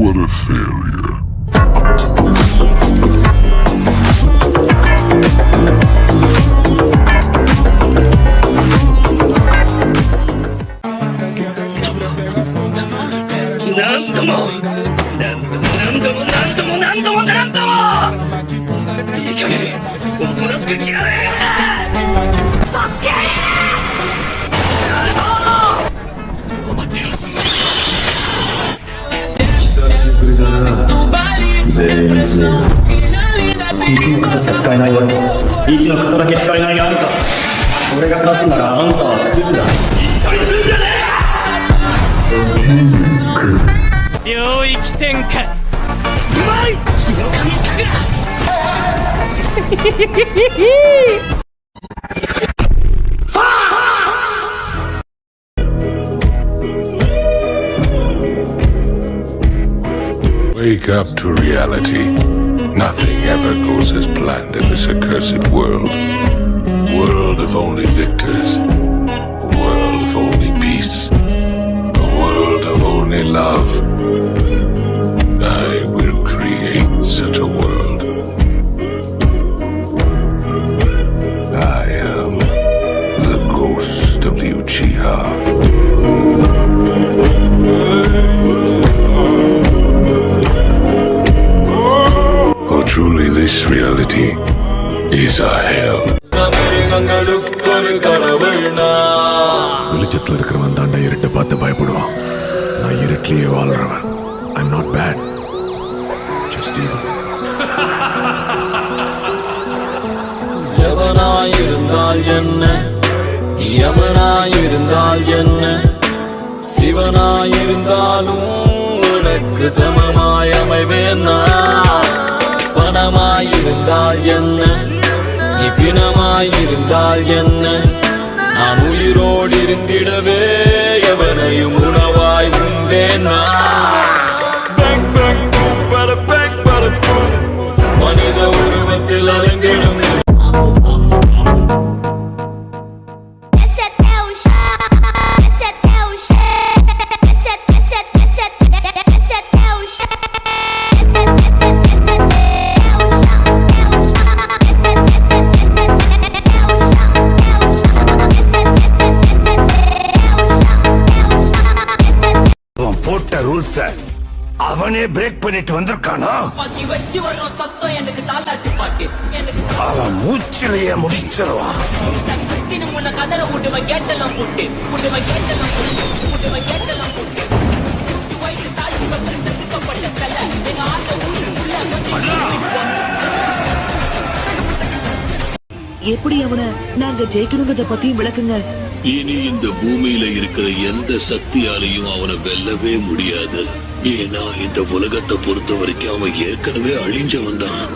What a failure.1の型しか使えないよ。1の型だけ使えないあんた。俺が勝つならあんたは強いんだ。一緒にすんじゃねえ。領域展開。うまい。ヒノカミ神楽。Wake up to reality. Nothing ever goes as planned in this accursed world. World of only victors. A world of only peace. A world of only love. I will create such a world. I am the ghost of the Uchiha. Truly, this reality is a hell. வெளிச்சத்துல இருக்கிறவன் தாண்டா இருட்டை பார்த்து பயப்படுவான். நான் இருட்டிலேயே வாழ்றவன். I'm not bad. Just evil. எவனாயிருந்தால் என்ன, யமனாயிருந்தால் என்ன, சிவனாயிருந்தாலும் உனக்கு சமமாய் அமைவேன் நான். பணமாயிருந்தால் என்ன, நீ பிணமாயிருந்தால் என்ன, நான் உயிரோடு இருந்திடவே எவனையும் உணவாய் உண்டேன் மனித உருவத்தில் அலங்கிடும் அவனே பிரேக் பண்ணிட்டு வந்திருக்கானா? அவன் மூச்சிலேயே முடிச்சிருவான். எப்படி அவனை நாங்க ஜெயிக்கணுங்கிறத பத்தியும் விளக்குங்க. இனி இந்த பூமியில இருக்கிற எந்த சக்தியாலையும் அவனை வெல்லவே முடியாது. ஏன்னா இந்த உலகத்தை பொறுத்த வரைக்கும் அவன் ஏற்கனவே அழிஞ்சவன் தான்.